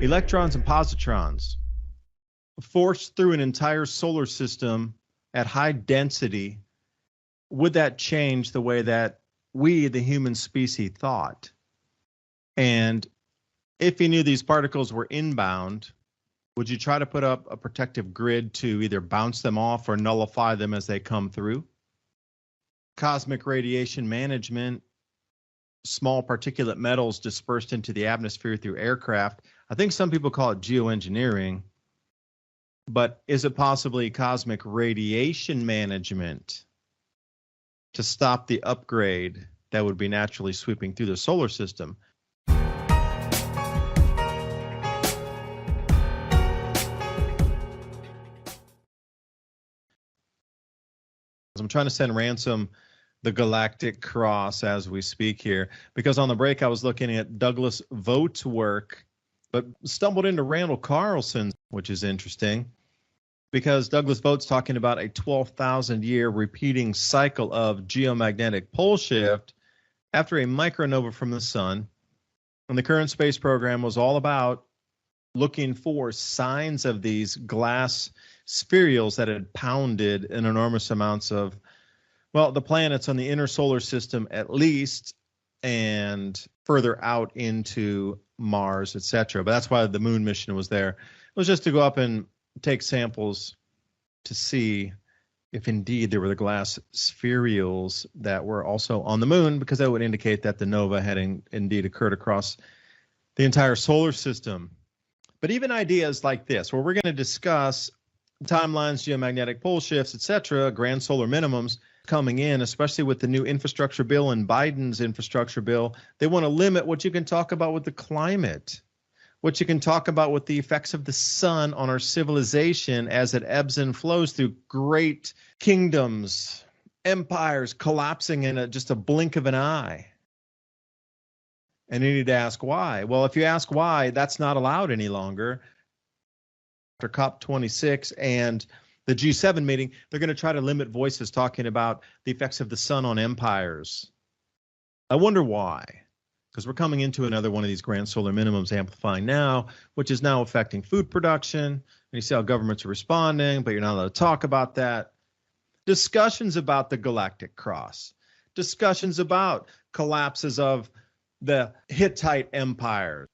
Electrons and positrons forced through an entire solar system at high density, would that change the way that we, the human species, thought? And if you knew these particles were inbound, would you try to put up a protective grid to either bounce them off or nullify them as they come through? Cosmic radiation management, small particulate metals dispersed into the atmosphere through aircraft. I think some people call it geoengineering, but is it possibly cosmic radiation management to stop the upgrade that would be naturally sweeping through the solar system? I'm trying to send Ransom the Galactic Cross as we speak here, because on the break I was looking at Douglas Vogt's work, but stumbled into Randall Carlson's, which is interesting, because Douglas Vogt's talking about a 12,000-year repeating cycle of geomagnetic pole shift after a micronova from the sun. And the current space program was all about looking for signs of these glass spherules that had pounded in enormous amounts of, well, the planets on the inner solar system at least, and further out into Mars, etc. But that's why the moon mission was there. It was just to go up and take samples to see if indeed there were the glass spherules that were also on the moon, because that would indicate that the nova had indeed occurred across the entire solar system. But even ideas like this, where we're going to discuss timelines, geomagnetic pole shifts, etc., grand solar minimums coming in, especially with the new infrastructure bill and Biden's infrastructure bill, they want to limit what you can talk about with the climate, what you can talk about with the effects of the sun on our civilization as it ebbs and flows through great kingdoms, empires collapsing in just a blink of an eye. And you need to ask why. Well, if you ask why, that's not allowed any longer. After COP26 and the G7 meeting, they're going to try to limit voices talking about the effects of the sun on empires. I wonder why. Because we're coming into another one of these grand solar minimums amplifying now, which is now affecting food production. And you see how governments are responding, but you're not allowed to talk about that. Discussions about the Galactic Cross. Discussions about collapses of the Hittite empire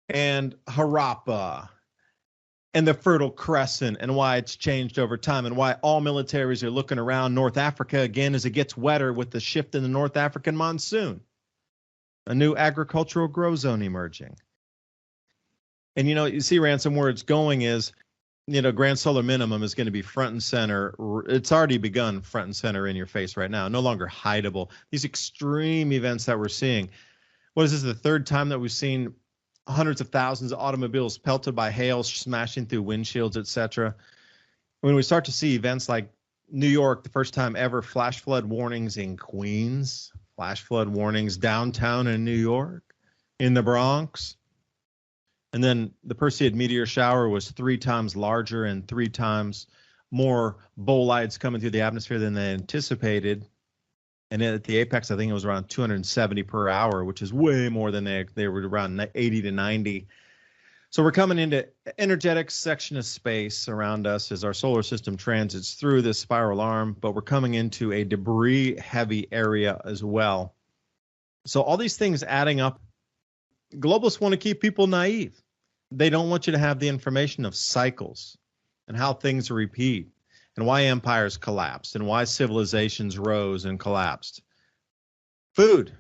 and Harappa and the Fertile Crescent, and why it's changed over time, and why all militaries are looking around North Africa again as it gets wetter with the shift in the North African monsoon. A new agricultural grow zone emerging. And, you see, Ransom, where it's going is, grand solar minimum is going to be front and center. It's already begun front and center in your face right now, no longer hideable. These extreme events that we're seeing. What is this, the third time that we've seen hundreds of thousands of automobiles pelted by hail, smashing through windshields, etc.? When we start to see events like New York, the first time ever, flash flood warnings in Queens, flash flood warnings downtown in New York, in the Bronx. And then the Perseid meteor shower was 3 times larger and 3 times more bolides coming through the atmosphere than they anticipated. And at the apex, I think it was around 270 per hour, which is way more than they were around 80 to 90. So we're coming into energetic section of space around us as our solar system transits through this spiral arm, but we're coming into a debris-heavy area as well. So all these things adding up, globalists want to keep people naive. They don't want you to have the information of cycles and how things repeat, and why empires collapsed, and why civilizations rose and collapsed. Food.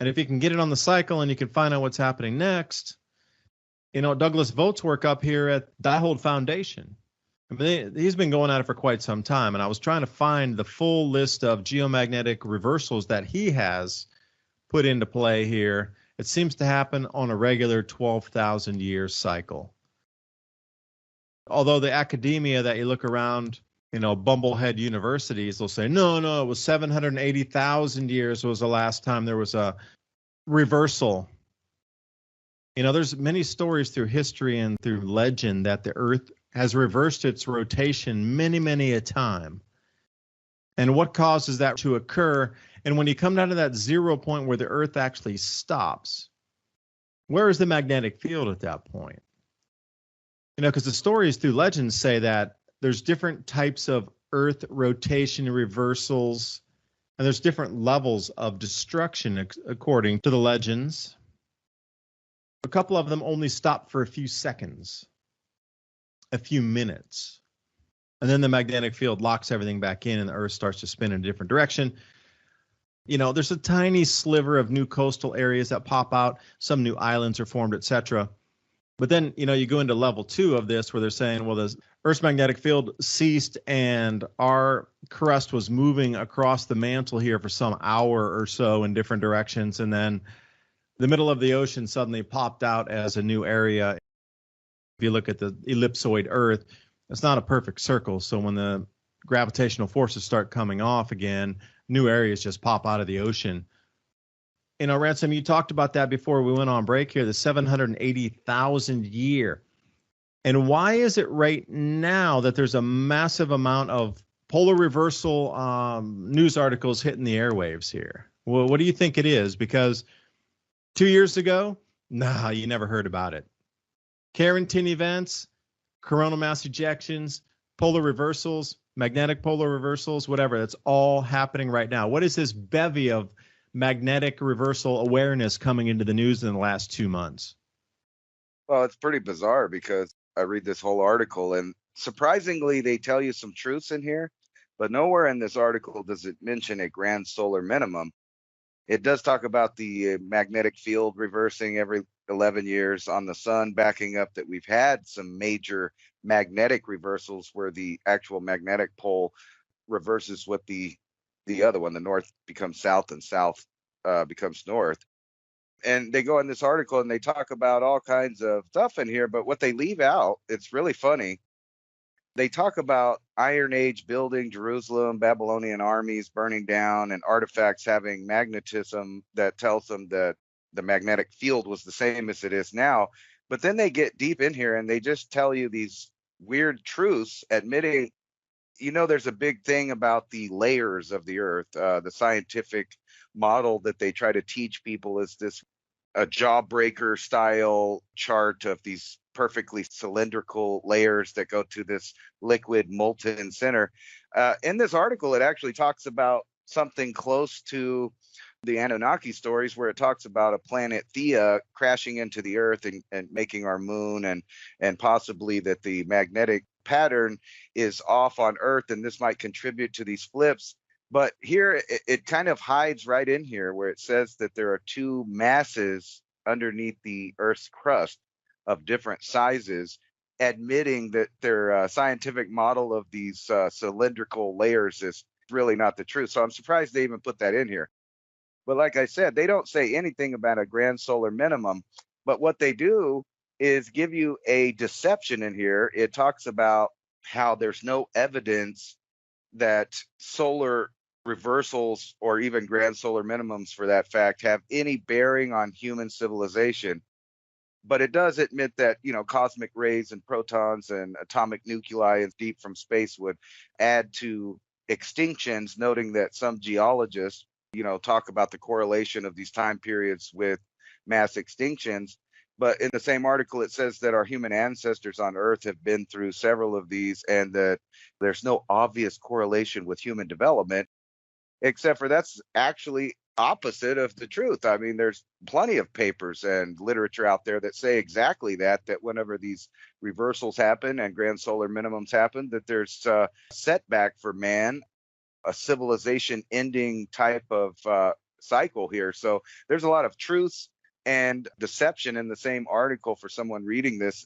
And if you can get it on the cycle and you can find out what's happening next, Douglas Vogt's work up here at Diehold Foundation, he's been going at it for quite some time, and I was trying to find the full list of geomagnetic reversals that he has put into play here. It seems to happen on a regular 12,000-year cycle. Although the academia that you look around, bumblehead universities, they'll say, no, it was 780,000 years was the last time there was a reversal. There's many stories through history and through legend that the Earth has reversed its rotation many, many a time. And what causes that to occur? And when you come down to that 0 point where the Earth actually stops, Where is the magnetic field at that point? Because the stories through legends say that there's different types of Earth rotation reversals, and there's different levels of destruction according to the legends. A couple of them only stop for a few seconds, a few minutes. And then the magnetic field locks everything back in and the Earth starts to spin in a different direction. There's a tiny sliver of new coastal areas that pop out. Some new islands are formed, etc. But then, you go into level 2 of this where they're saying, well, the Earth's magnetic field ceased and our crust was moving across the mantle here for some hour or so in different directions. And then the middle of the ocean suddenly popped out as a new area. If you look at the ellipsoid Earth, it's not a perfect circle. So when the gravitational forces start coming off again, new areas just pop out of the ocean. Ransom, you talked about that before we went on break here, the 780,000 year. And why is it right now that there's a massive amount of polar reversal news articles hitting the airwaves here? Well, what do you think it is? Because 2 years ago, you never heard about it. Carrington events, coronal mass ejections, polar reversals, magnetic polar reversals, whatever. That's all happening right now. What is this bevy of magnetic reversal awareness coming into the news in the last 2 months? Well, it's pretty bizarre because I read this whole article and surprisingly, they tell you some truths in here, but nowhere in this article does it mention a grand solar minimum. It does talk about the magnetic field reversing every 11 years on the sun, backing up that we've had some major magnetic reversals where the actual magnetic pole reverses with the other one. The north becomes south and south becomes north. And they go in this article and they talk about all kinds of stuff in here, but what they leave out, it's really funny. They talk about Iron Age building, Jerusalem, Babylonian armies burning down, and artifacts having magnetism that tells them that the magnetic field was the same as it is now. But then they get deep in here and they just tell you these weird truths, admitting, there's a big thing about the layers of the Earth. The scientific model that they try to teach people is this a jawbreaker style chart of these perfectly cylindrical layers that go to this liquid molten center. In this article, it actually talks about something close to the Anunnaki stories where it talks about a planet Thea crashing into the Earth and making our moon, and possibly that the magnetic pattern is off on Earth and this might contribute to these flips. But here it kind of hides right in here where it says that there are two masses underneath the Earth's crust of different sizes, admitting that their scientific model of these cylindrical layers is really not the truth. So I'm surprised they even put that in here. But like I said, they don't say anything about a grand solar minimum. But what they do is give you a deception in here. It talks about how there's no evidence that solar reversals or even grand solar minimums for that fact have any bearing on human civilization. But it does admit that, cosmic rays and protons and atomic nuclei deep from space would add to extinctions, noting that some geologists, talk about the correlation of these time periods with mass extinctions. But in the same article, it says that our human ancestors on Earth have been through several of these and that there's no obvious correlation with human development, except for that's actually opposite of the truth. I mean, there's plenty of papers and literature out there that say exactly that whenever these reversals happen and grand solar minimums happen, that there's a setback for man, a civilization ending type of cycle here. So there's a lot of truths and deception in the same article for someone reading this.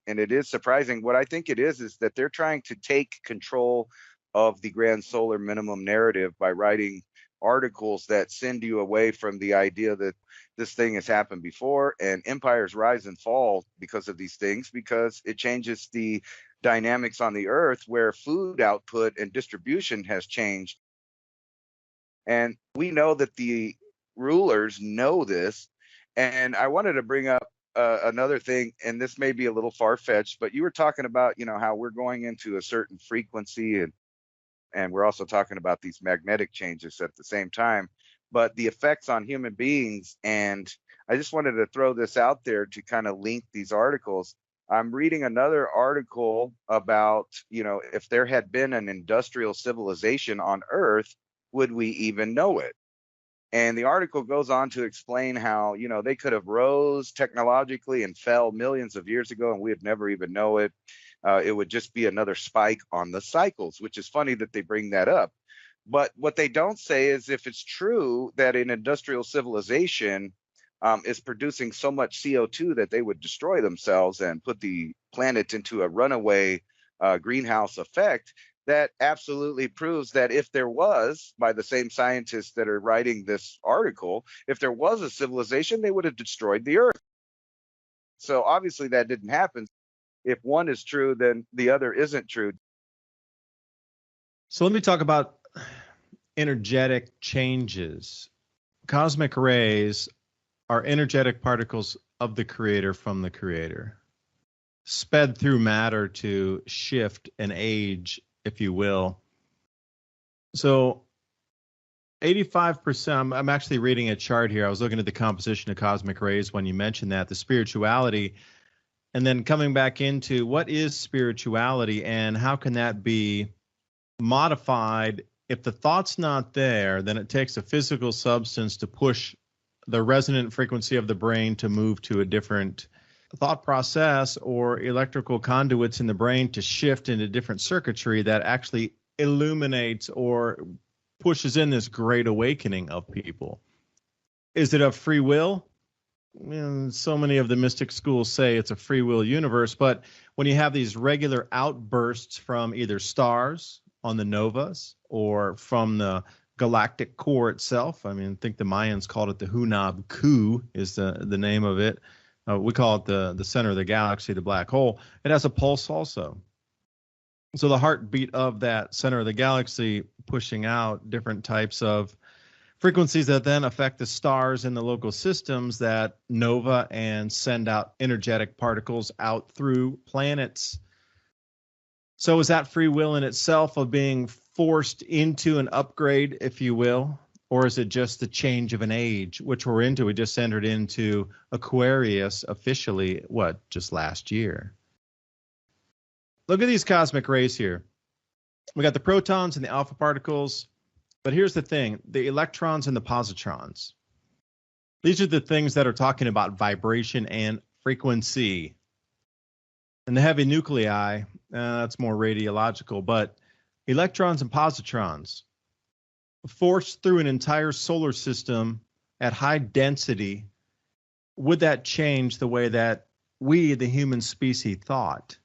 And it is surprising. What I think it is that they're trying to take control of the grand solar minimum narrative by writing articles that send you away from the idea that this thing has happened before, and empires rise and fall because of these things, because it changes the dynamics on the Earth where food output and distribution has changed. And we know that the rulers know this. And I wanted to bring up another thing, and this may be a little far-fetched, but you were talking about, how we're going into a certain frequency, and we're also talking about these magnetic changes at the same time. But the effects on human beings and I just wanted to throw this out there to kind of link these articles. I'm reading another article about, if there had been an industrial civilization on Earth, would we even know it? And the article goes on to explain how, they could have rose technologically and fell millions of years ago, and we'd never even know it. It would just be another spike on the cycles, which is funny that they bring that up. But what they don't say is if it's true that an industrial civilization is producing so much CO2 that they would destroy themselves and put the planet into a runaway greenhouse effect, that absolutely proves that if there was, by the same scientists that are writing this article, if there was a civilization, they would have destroyed the Earth. So obviously that didn't happen. If one is true, then the other isn't true. So let me talk about energetic changes. Cosmic rays are energetic particles of the creator from the creator, sped through matter to shift and age, if you will. So 85%, I'm actually reading a chart here. I was looking at the composition of cosmic rays when you mentioned that, the spirituality, and then coming back into what is spirituality and how can that be modified. If the thought's not there, then it takes a physical substance to push the resonant frequency of the brain to move to a different thought process, or electrical conduits in the brain to shift into different circuitry that actually illuminates or pushes in this great awakening of people. Is it a free will? So many of the mystic schools say it's a free will universe, but when you have these regular outbursts from either stars on the novas or from the galactic core itself, I think the Mayans called it the Hunab Ku is the name of it. We call it the center of the galaxy, the black hole. It has a pulse also. So the heartbeat of that center of the galaxy pushing out different types of frequencies that then affect the stars in the local systems that nova and send out energetic particles out through planets. So is that free will in itself of being forced into an upgrade, if you will? Or is it just the change of an age, which we're into? We just entered into Aquarius officially, just last year? Look at these cosmic rays here. We got the protons and the alpha particles. But here's the thing, the electrons and the positrons. These are the things that are talking about vibration and frequency. And the heavy nuclei, that's more radiological, but electrons and positrons forced through an entire solar system at high density, would that change the way that we, the human species, thought?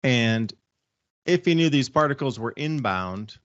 And if you knew these particles were inbound,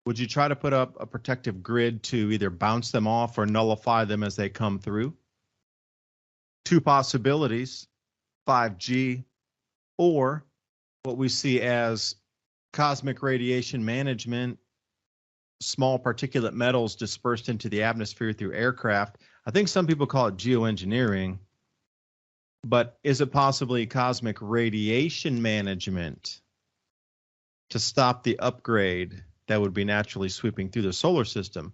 would you try to put up a protective grid to either bounce them off or nullify them as they come through? Two possibilities, 5G, or what we see as cosmic radiation management, small particulate metals dispersed into the atmosphere through aircraft. I think some people call it geoengineering, but is it possibly cosmic radiation management to stop the upgrade that would be naturally sweeping through the solar system,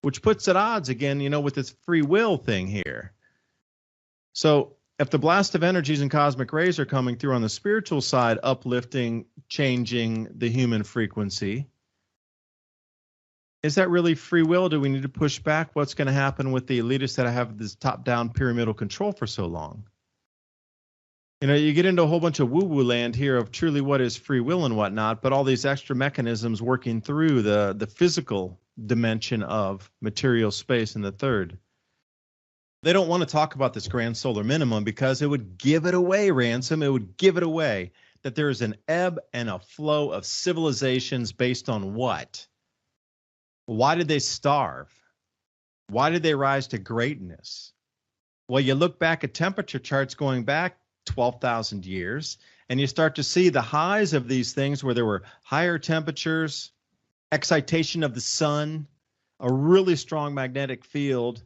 which puts at odds again, with this free will thing here. So if the blast of energies and cosmic rays are coming through on the spiritual side, uplifting, changing the human frequency, is that really free will? Do we need to push back? What's going to happen with the elitists that have this top-down pyramidal control for so long? You get into a whole bunch of woo-woo land here of truly what is free will and whatnot, but all these extra mechanisms working through the physical dimension of material space in the third. They don't want to talk about this grand solar minimum because it would give it away, Ransom. It would give it away that there is an ebb and a flow of civilizations based on what? Why did they starve? Why did they rise to greatness? Well, you look back at temperature charts going back 12,000 years, and you start to see the highs of these things where there were higher temperatures, excitation of the sun, a really strong magnetic field,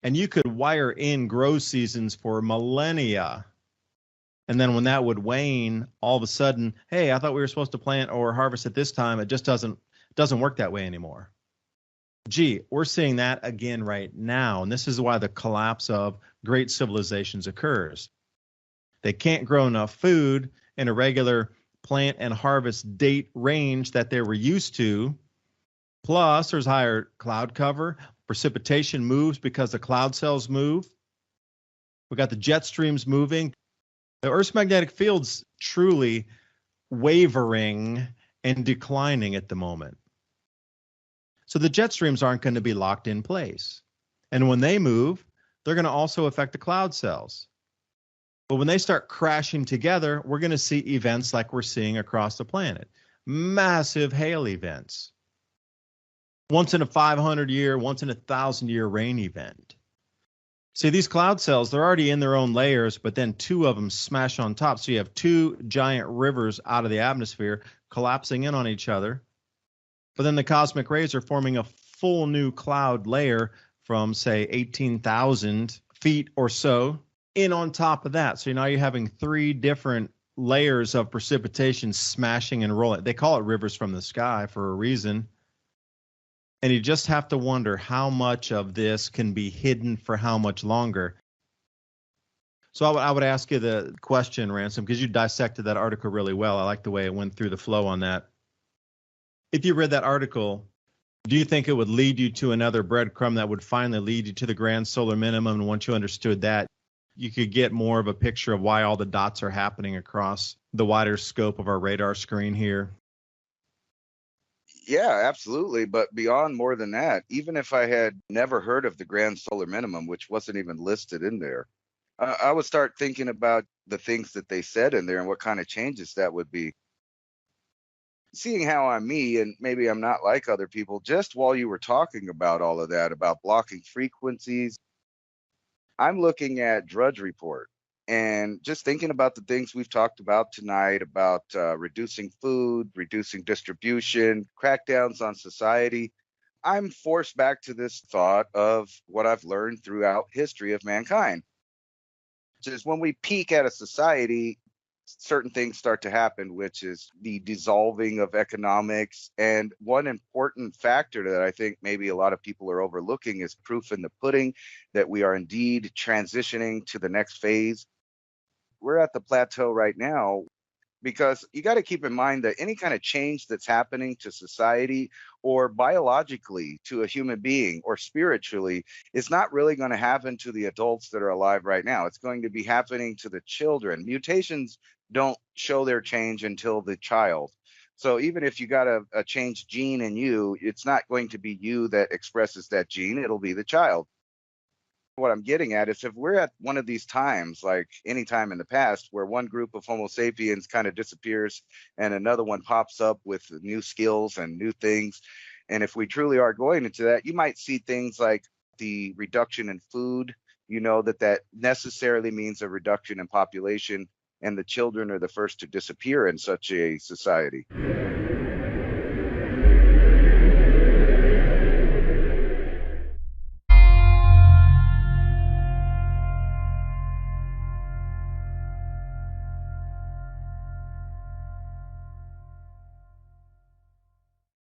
and you could wire in grow seasons for millennia. And then when that would wane, all of a sudden, hey, I thought we were supposed to plant or harvest at this time. It just doesn't work that way anymore. Gee, we're seeing that again right now. And this is why the collapse of great civilizations occurs. They can't grow enough food in a regular plant and harvest date range that they were used to. Plus, there's higher cloud cover. Precipitation moves because the cloud cells move. We got the jet streams moving. The Earth's magnetic field's truly wavering and declining at the moment. So the jet streams aren't going to be locked in place. And when they move, they're going to also affect the cloud cells. But when they start crashing together, we're going to see events like we're seeing across the planet. Massive hail events. Once in a 500-year, once in a 1,000-year rain event. See, these cloud cells, they're already in their own layers, but then two of them smash on top. So you have two giant rivers out of the atmosphere collapsing in on each other. But then the cosmic rays are forming a full new cloud layer from, say, 18,000 feet or so in on top of that. So now you're having three different layers of precipitation smashing and rolling. They call it rivers from the sky for a reason. And you just have to wonder how much of this can be hidden for how much longer. So I would ask you the question, Ransom, because you dissected that article really well. I like the way it went through the flow on that. If you read that article, do you think it would lead you to another breadcrumb that would finally lead you to the grand solar minimum? And once you understood that, you could get more of a picture of why all the dots are happening across the wider scope of our radar screen here? Yeah, absolutely. But beyond more than that, even if I had never heard of the grand solar minimum, which wasn't even listed in there, I would start thinking about the things that they said in there and what kind of changes that would be. Seeing how I'm me, and maybe I'm not like other people, just while you were talking about all of that, about blocking frequencies, I'm looking at Drudge Report and just thinking about the things we've talked about tonight about reducing food, reducing distribution, crackdowns on society. I'm forced back to this thought of what I've learned throughout history of mankind. Which is when we peak at a society, certain things start to happen, which is the dissolving of economics. And one important factor that I think maybe a lot of people are overlooking is proof in the pudding that we are indeed transitioning to the next phase. We're at the plateau right now because you got to keep in mind that any kind of change that's happening to society or biologically to a human being or spiritually is not really going to happen to the adults that are alive right now. It's going to be happening to the children. Mutations don't show their change until the child. So even if you got a changed gene in you, it's not going to be you that expresses that gene. It'll be the child. What I'm getting at is if we're at one of these times, like any time in the past, where one group of Homo sapiens kind of disappears and another one pops up with new skills and new things, and if we truly are going into that, you might see things like the reduction in food, that necessarily means a reduction in population, and the children are the first to disappear in such a society.